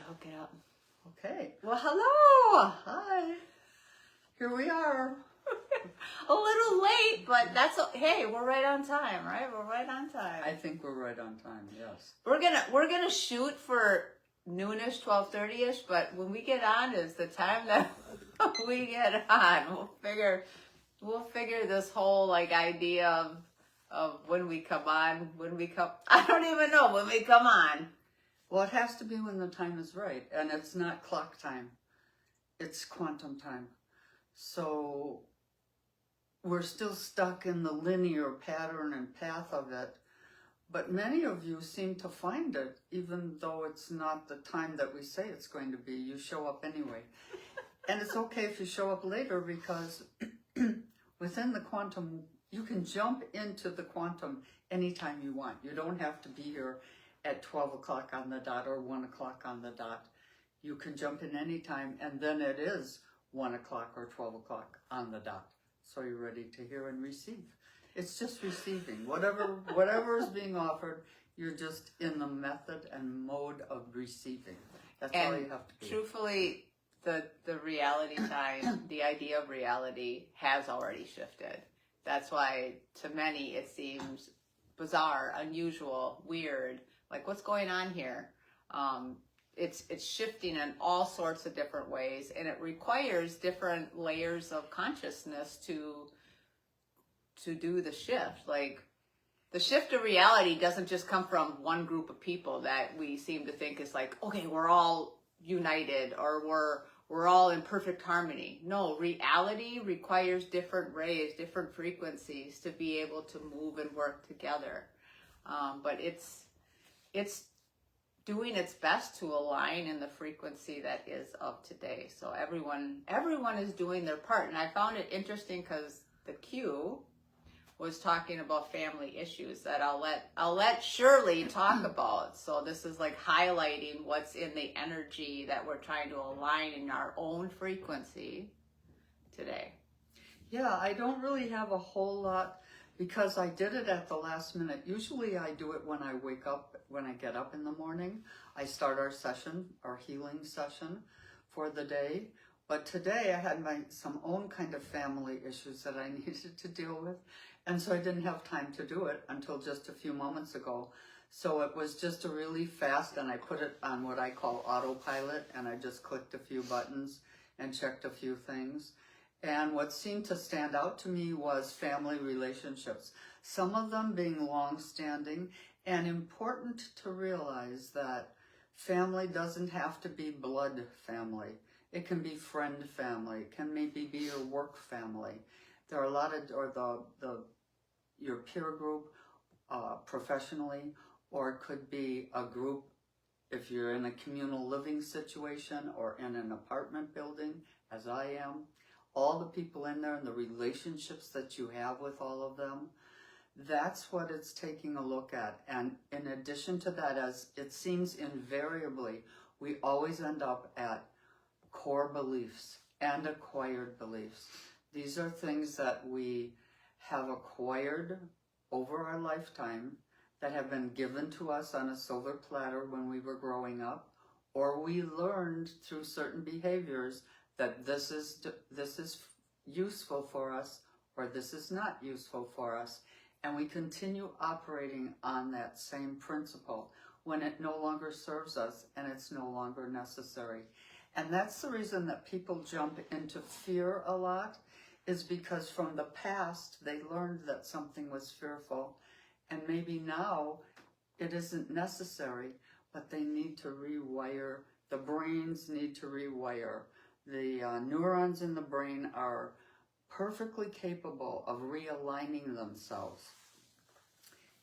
I'll get up. Okay. Well, hello. Hi. Here we are. A little late, but that's hey, we're right on time, right? We're right on time. I think we're right on time. Yes. We're gonna shoot for noonish, 12:30ish, but when we get on is the time that we get on. We'll figure this whole like idea of when we come on, I don't even know when we come on. Well, it has to be when the time is right, and it's not clock time. It's quantum time. So we're still stuck in the linear pattern and path of it, but many of you seem to find it, even though it's not the time that we say it's going to be. You show up anyway. And it's okay if you show up later, because within the quantum, you can jump into the quantum anytime you want. You don't have to be here at 12 o'clock on the dot or 1 o'clock on the dot. You can jump in anytime, and then it is 1 o'clock or 12 o'clock on the dot. So you're ready to hear and receive. It's just receiving. Whatever is being offered, you're just in the method and mode of receiving. That's all you have to do. Truthfully, the reality time, the idea of reality has already shifted. That's why to many it seems bizarre, unusual, weird. Like, what's going on here? It's shifting in all sorts of different ways, and it requires different layers of consciousness to do the shift. Like, the shift of reality doesn't just come from one group of people that we seem to think is like, okay, we're all united, or we're all in perfect harmony. No, reality requires different rays, different frequencies to be able to move and work together. But it's doing its best to align in the frequency that is of today. So everyone is doing their part. And I found it interesting because the Q was talking about family issues that I'll let Shirley talk about. So this is like highlighting what's in the energy that we're trying to align in our own frequency today. Yeah, I don't really have a whole lot, because I did it at the last minute. Usually I do it when I wake up, when I get up in the morning. I start our session, our healing session for the day. But today I had some own kind of family issues that I needed to deal with. And so I didn't have time to do it until just a few moments ago. So it was just a really fast, and I put it on what I call autopilot, and I just clicked a few buttons and checked a few things. And what seemed to stand out to me was family relationships, some of them being long-standing, and important to realize that family doesn't have to be blood family. It can be friend family. It can maybe be your work family. There are a lot of, or your peer group professionally, or it could be a group if you're in a communal living situation or in an apartment building, as I am. All the people in there and the relationships that you have with all of them, that's what it's taking a look at. And in addition to that, as it seems invariably, we always end up at core beliefs and acquired beliefs. These are things that we have acquired over our lifetime, that have been given to us on a silver platter when we were growing up, or we learned through certain behaviors that this is useful for us, or this is not useful for us. And we continue operating on that same principle when it no longer serves us and it's no longer necessary. And that's the reason that people jump into fear a lot, is because from the past they learned that something was fearful, and maybe now it isn't necessary, but they need to rewire. The brains need to rewire. The neurons in the brain are perfectly capable of realigning themselves.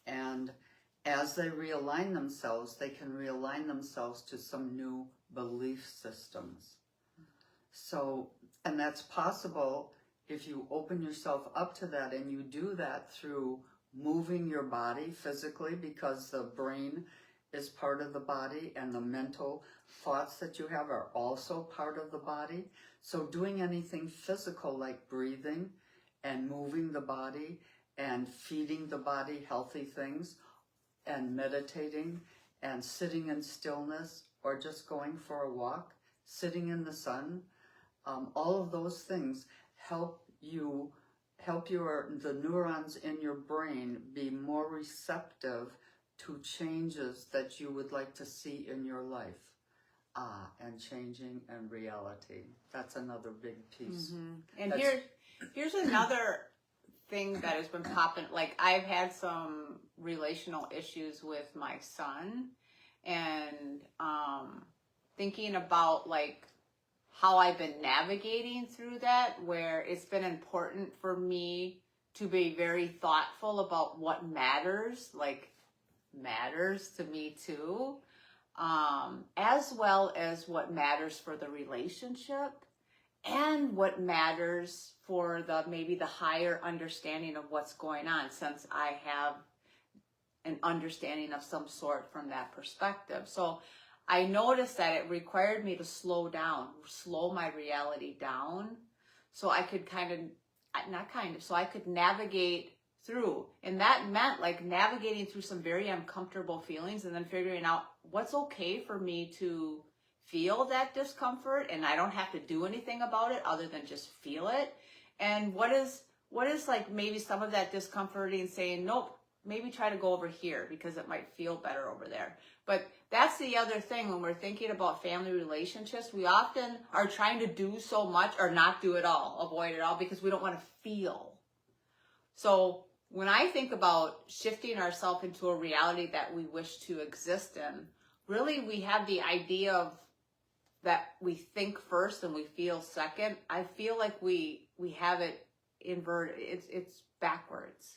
And as they realign themselves, they can realign themselves to some new belief systems. So, and that's possible if you open yourself up to that, and you do that through moving your body physically, because the brain is part of the body and the mental thoughts that you have are also part of the body. So doing anything physical like breathing and moving the body and feeding the body healthy things and meditating and sitting in stillness or just going for a walk, sitting in the sun, all of those things help the neurons in your brain be more receptive to changes that you would like to see in your life. And changing and reality. That's another big piece. And here's another thing that has been popping. Like, I've had some relational issues with my son, and thinking about like how I've been navigating through that, where it's been important for me to be very thoughtful about what matters to me too, as well as what matters for the relationship and what matters for maybe the higher understanding of what's going on, since I have an understanding of some sort from that perspective. So I noticed that it required me to slow my reality down, so I could so I could navigate through. And that meant like navigating through some very uncomfortable feelings, and then figuring out what's okay for me to feel that discomfort, and I don't have to do anything about it other than just feel it. And what is like maybe some of that discomforting, saying, nope, maybe try to go over here because it might feel better over there. But that's the other thing when we're thinking about family relationships. We often are trying to do so much or not do it all, avoid it all, because we don't want to feel. So when I think about shifting ourselves into a reality that we wish to exist in, really we have the idea of that we think first and we feel second. I feel like we have it inverted. It's backwards.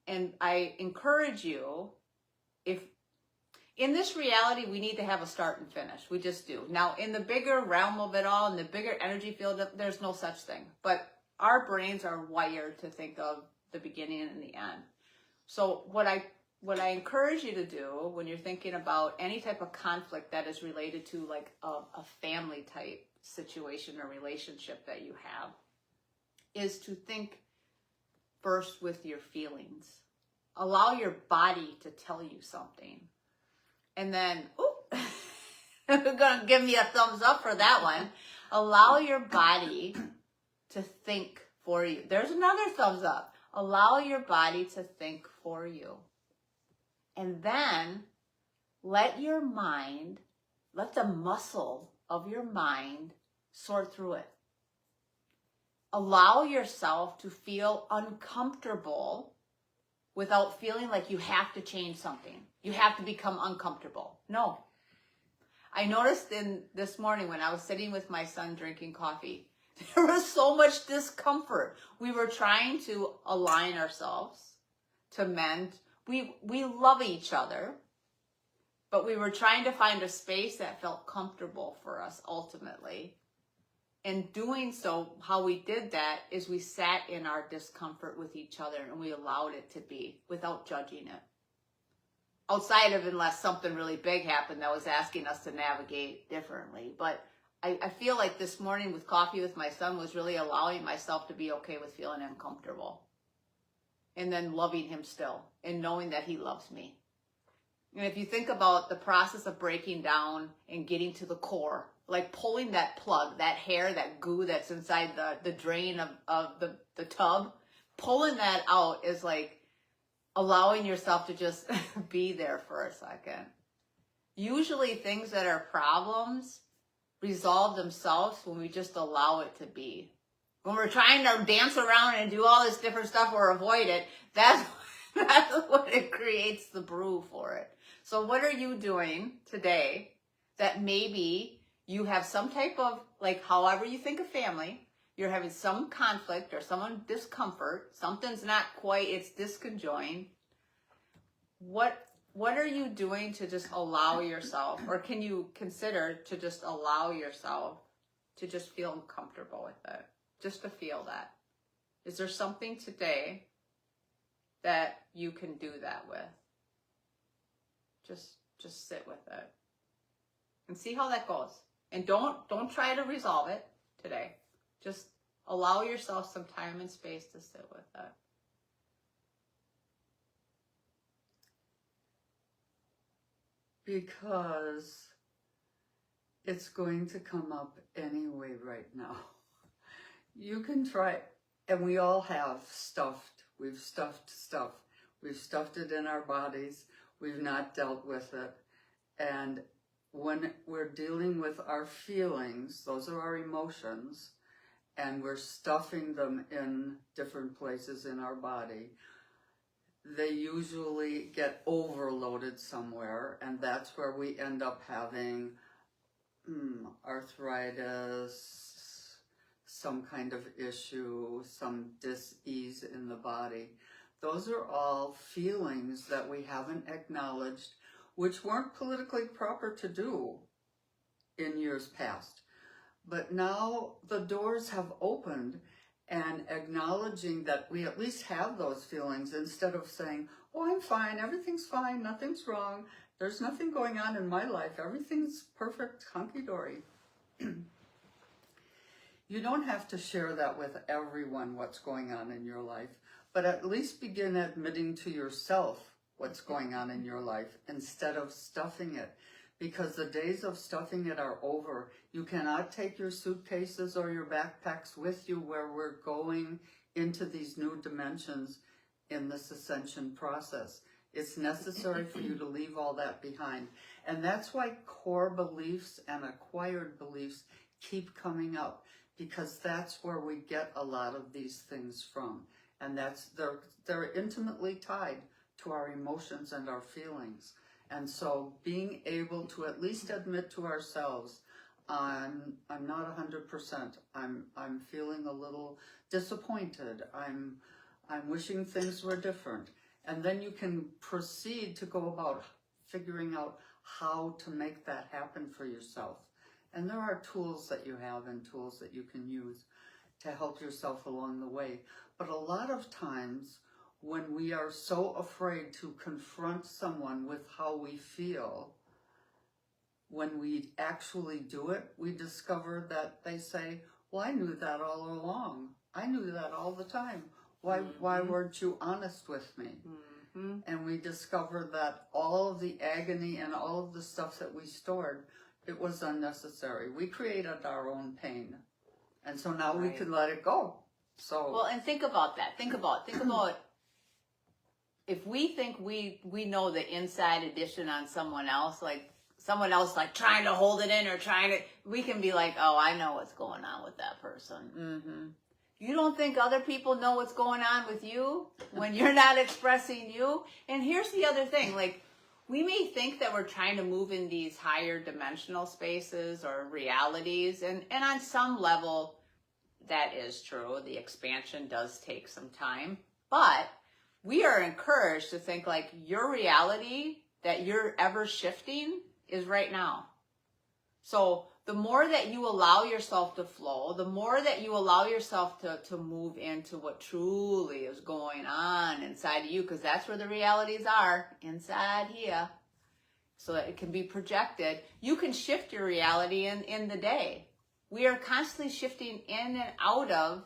And I encourage you, if in this reality, we need to have a start and finish. We just do. Now, in the bigger realm of it all, in the bigger energy field, there's no such thing. But our brains are wired to think of the beginning and the end. So what I encourage you to do when you're thinking about any type of conflict that is related to like a family type situation or relationship that you have, is to think first with your feelings. Allow your body to tell you something. And then, you're going to give me a thumbs up for that one. Allow your body to think for you. There's another thumbs up. Allow your body to think for you. And then let the muscle of your mind sort through it. Allow yourself to feel uncomfortable without feeling like you have to change something. You have to become uncomfortable. No. I noticed this morning when I was sitting with my son drinking coffee, there was so much discomfort. We were trying to align ourselves to mend. We love each other, but we were trying to find a space that felt comfortable for us ultimately. In doing so, how we did that is we sat in our discomfort with each other and we allowed it to be without judging it. Outside of unless something really big happened that was asking us to navigate differently. But I feel like this morning with coffee with my son was really allowing myself to be okay with feeling uncomfortable. And then loving him still and knowing that he loves me. And if you think about the process of breaking down and getting to the core, like pulling that plug, that hair, that goo that's inside the drain of the tub, pulling that out is like allowing yourself to just be there for a second. Usually things that are problems resolve themselves when we just allow it to be. When we're trying to dance around and do all this different stuff or avoid it, that's what it creates the brew for it. So what are you doing today that maybe you have some type of, like, however you think of family, you're having some conflict or some discomfort, something's not quite, it's disconjoined. What are you doing to just allow yourself, or can you consider to just allow yourself to just feel uncomfortable with it? Just to feel that. Is there something today that you can do that with? Just sit with it and see how that goes. And don't try to resolve it today. Just allow yourself some time and space to sit with it. Because it's going to come up anyway right now. You can try, and we all have stuffed. We've stuffed stuff. We've stuffed it in our bodies. We've not dealt with it. And when we're dealing with our feelings, those are our emotions, and we're stuffing them in different places in our body, they usually get overloaded somewhere, and that's where we end up having arthritis, some kind of issue, some dis-ease in the body. Those are all feelings that we haven't acknowledged, which weren't politically proper to do in years past. But now the doors have opened, and acknowledging that we at least have those feelings instead of saying, oh, I'm fine, everything's fine, nothing's wrong, there's nothing going on in my life, everything's perfect, hunky-dory. You don't have to share that with everyone, what's going on in your life, but at least begin admitting to yourself what's going on in your life instead of stuffing it. Because the days of stuffing it are over. You cannot take your suitcases or your backpacks with you where we're going into these new dimensions in this ascension process. It's necessary for you to leave all that behind. And that's why core beliefs and acquired beliefs keep coming up, because that's where we get a lot of these things from. And they're intimately tied to our emotions and our feelings. And so being able to at least admit to ourselves, I'm not 100%. I'm feeling a little disappointed. I'm wishing things were different. And then you can proceed to go about figuring out how to make that happen for yourself. And there are tools that you have and tools that you can use to help yourself along the way. But a lot of times, when we are so afraid to confront someone with how we feel, when we actually do it, we discover that they say, well, I knew that all along. I knew that all the time. Why weren't you honest with me? Mm-hmm. And we discover that all of the agony and all of the stuff that we stored, it was unnecessary. We created our own pain. And so now we can let it go. So well, and think about that. Think about if we think we know the inside edition on someone else, like trying to hold it in or we can be like, oh, I know what's going on with that person. Mm-hmm. You don't think other people know what's going on with you when you're not expressing you? And here's the other thing, like, we may think that we're trying to move in these higher dimensional spaces or realities, and on some level, that is true. The expansion does take some time, but we are encouraged to think like your reality that you're ever shifting is right now. So the more that you allow yourself to flow, the more that you allow yourself to move into what truly is going on inside of you, because that's where the realities are, inside here, so that it can be projected. You can shift your reality in the day. We are constantly shifting in and out of,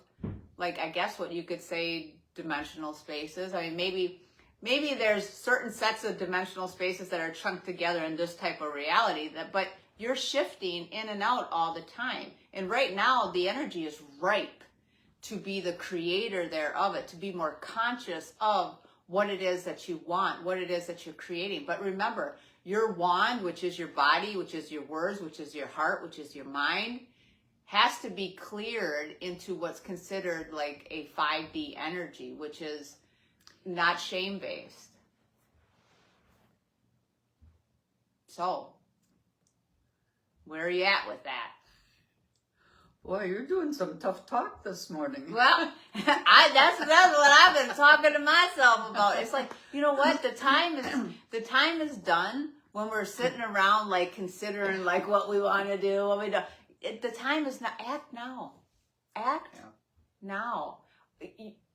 like, I guess what you could say, dimensional spaces. I mean, maybe there's certain sets of dimensional spaces that are chunked together in this type of reality, but you're shifting in and out all the time. And right now, the energy is ripe to be the creator thereof it, to be more conscious of what it is that you want, what it is that you're creating. But remember, your wand, which is your body, which is your words, which is your heart, which is your mind, has to be cleared into what's considered like a 5D energy, which is not shame-based. So, where are you at with that? Boy, you're doing some tough talk this morning. Well, that's what I've been talking to myself about. It's like, you know what? The time is done when we're sitting around like considering like what we want to do, what we do. The time is now. Act now. Act now.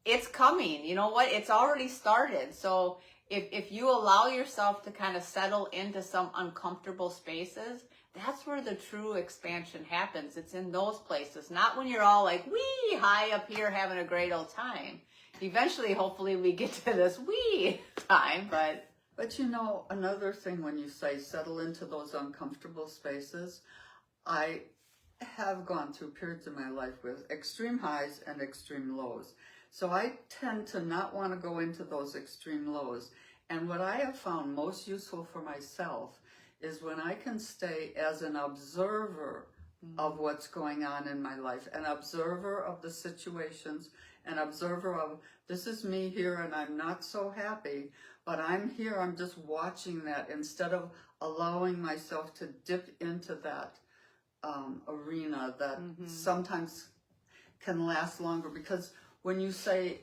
It's coming. You know what? It's already started. So if you allow yourself to kind of settle into some uncomfortable spaces, that's where the true expansion happens. It's in those places, not when you're all like, wee, high up here having a great old time. Eventually, hopefully, we get to this wee time, But you know, another thing when you say settle into those uncomfortable spaces, I have gone through periods in my life with extreme highs and extreme lows. So I tend to not want to go into those extreme lows. And what I have found most useful for myself is when I can stay as an observer of what's going on in my life, an observer of the situations, an observer of, this is me here and I'm not so happy, but I'm here, I'm just watching that instead of allowing myself to dip into that arena that sometimes can last longer. Because when you say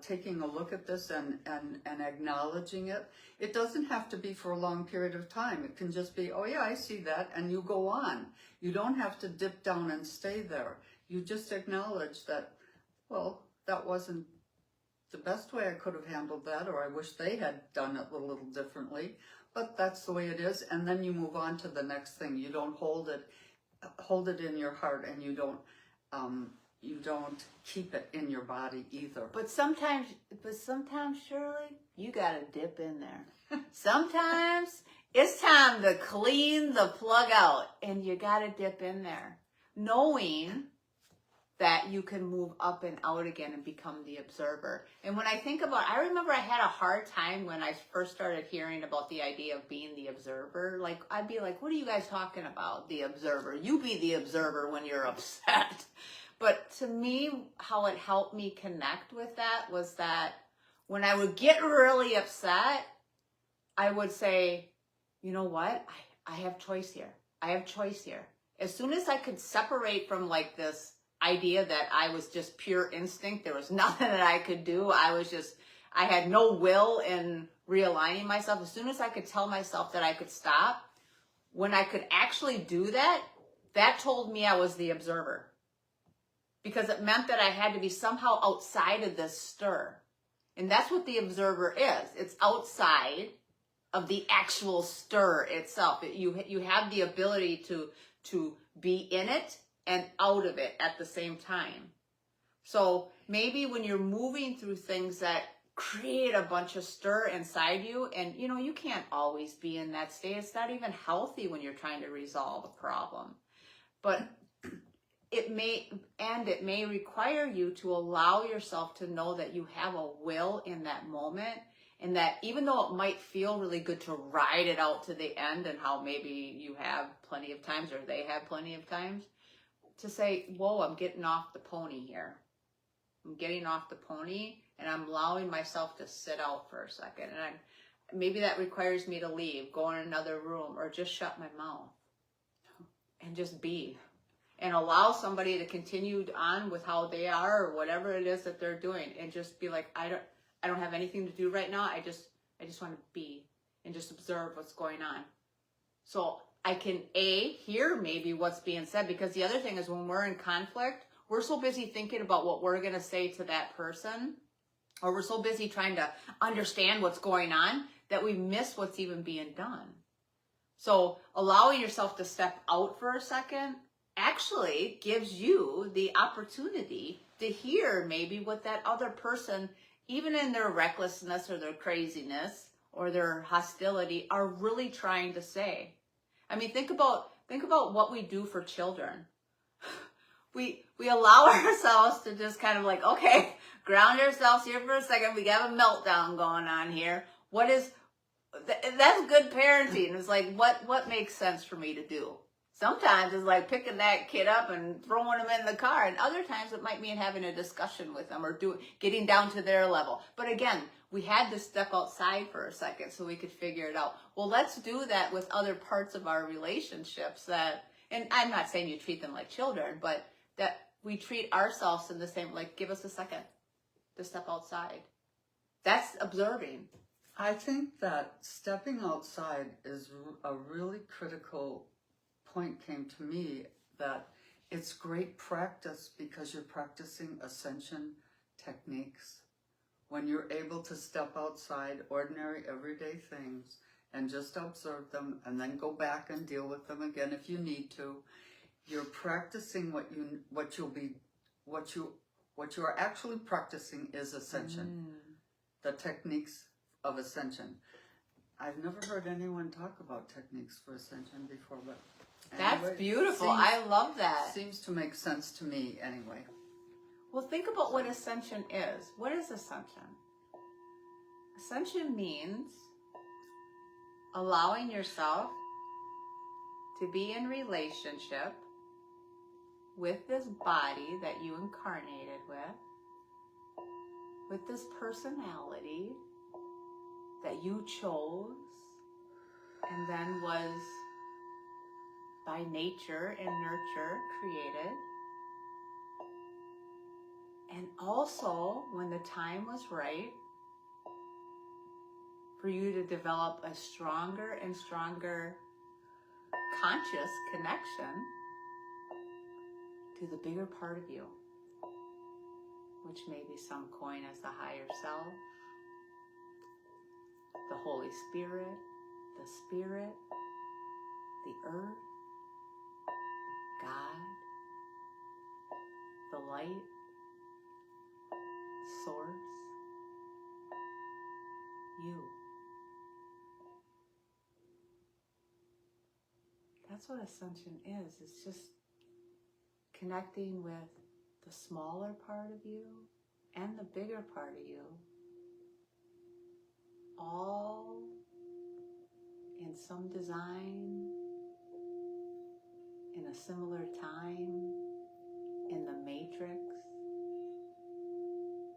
taking a look at this and acknowledging it, it doesn't have to be for a long period of time. It can just be, oh yeah, I see that, and you go on. You don't have to dip down and stay there. You just acknowledge that, well, that wasn't the best way I could have handled that, or I wish they had done it a little differently, but that's the way it is. And then you move on to the next thing. You don't hold it in your heart, and you don't keep it in your body either. But sometimes, Shirley, you gotta dip in there. Sometimes it's time to clean the plug out, and you gotta dip in there, knowing that you can move up and out again and become the observer. And when I think about, I remember I had a hard time when I first started hearing about the idea of being the observer. Like, I'd be like, what are you guys talking about, the observer? You be the observer when you're upset. But to me, how it helped me connect with that was that when I would get really upset, I would say, you know what? I have choice here. I have choice here. As soon as I could separate from like this idea that I was just pure instinct, there was nothing that I could do. I had no will in realigning myself. As soon as I could tell myself that I could stop, when I could actually do that, that told me I was the observer. Because it meant that I had to be somehow outside of this stir. And that's what the observer is. It's outside of the actual stir itself. You have the ability to be in it and out of it at the same time. So maybe when you're moving through things that create a bunch of stir inside you, and you can't always be in that state. It's not even healthy when you're trying to resolve a problem. But it may require you to allow yourself to know that you have a will in that moment, and that even though it might feel really good to ride it out to the end, and how maybe you have plenty of times or they have plenty of times, to say, whoa, I'm getting off the pony here. I'm getting off the pony, and I'm allowing myself to sit out for a second. And maybe that requires me to leave, go in another room, or just shut my mouth and just be. And allow somebody to continue on with how they are or whatever it is that they're doing, and just be like, I don't have anything to do right now. I just want to be and just observe what's going on. So I can hear maybe what's being said, because the other thing is when we're in conflict, we're so busy thinking about what we're going to say to that person, or we're so busy trying to understand what's going on that we miss what's even being done. So allowing yourself to step out for a second actually gives you the opportunity to hear maybe what that other person, even in their recklessness or their craziness or their hostility, are really trying to say. I mean, think about what we do for children. We allow ourselves to just kind of like, okay, ground ourselves here for a second. We got a meltdown going on here. That's good parenting. It's like, what makes sense for me to do? Sometimes it's like picking that kid up and throwing them in the car. And other times it might mean having a discussion with them or getting down to their level. But again, we had to step outside for a second so we could figure it out. Well, let's do that with other parts of our relationships and I'm not saying you treat them like children, but that we treat ourselves in the same, like, give us a second to step outside. That's observing. I think that stepping outside is a really critical point. Came to me that it's great practice because you're practicing ascension techniques. When you're able to step outside ordinary everyday things and just observe them and then go back and deal with them again if you need to, you're practicing what you are actually practicing is ascension. The techniques of ascension. I've never heard anyone talk about techniques for ascension before, but That's Anyway, beautiful. seems- I love that. Seems to make sense to me anyway. Well, think about what ascension is. What is ascension? Ascension means allowing yourself to be in relationship with this body that you incarnated with this personality that you chose and then was by nature and nurture created. And also, when the time was right, for you to develop a stronger and stronger conscious connection to the bigger part of you, which maybe some coin as the higher self, the Holy Spirit, the earth, God, the light, source, you. That's what ascension is. It's just connecting with the smaller part of you and the bigger part of you, all in some design, in a similar time, in the matrix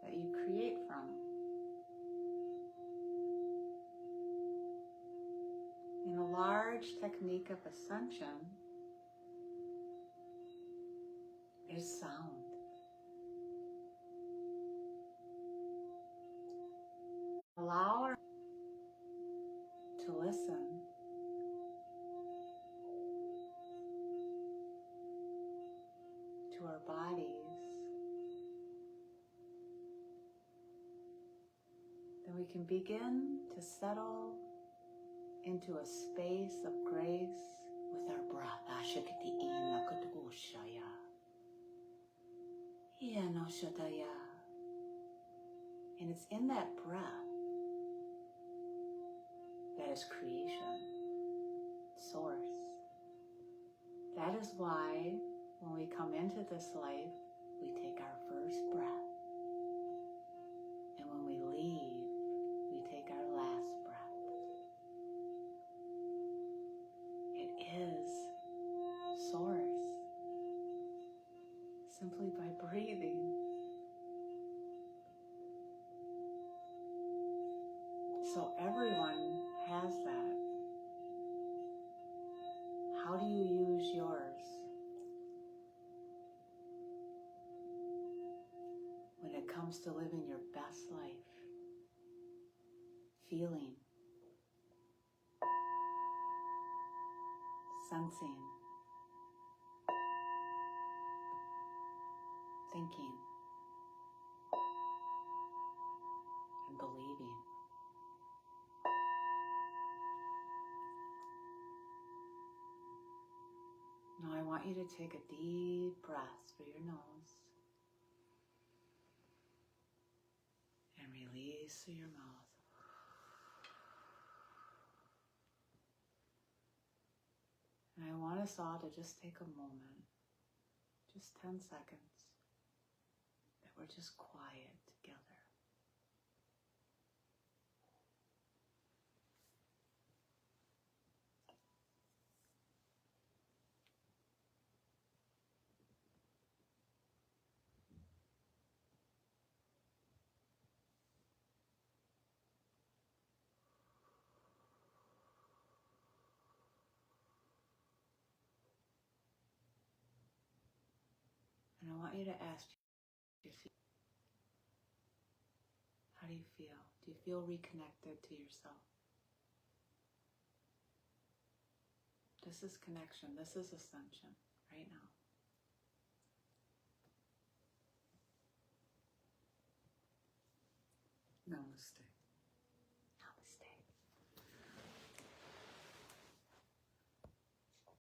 that you create from. In a large technique of ascension is sound. Allow her to listen to our bodies, then we can begin to settle into a space of grace with our breath. And it's in that breath that is creation, source. That is why when we come into this life, we take our first breath. And when we leave, we take our last breath. It is source. Simply by breathing. So everyone has that. How do you use yours? When it comes to living your best life, feeling, sensing, thinking, and believing. Now I want you to take a deep breath through your nose and release through your mouth. And I want us all to just take a moment, just 10 seconds, that we're just quiet together. And I want you to ask, how do you feel? Do you feel reconnected to yourself? This is connection. This is ascension right now. Namaste.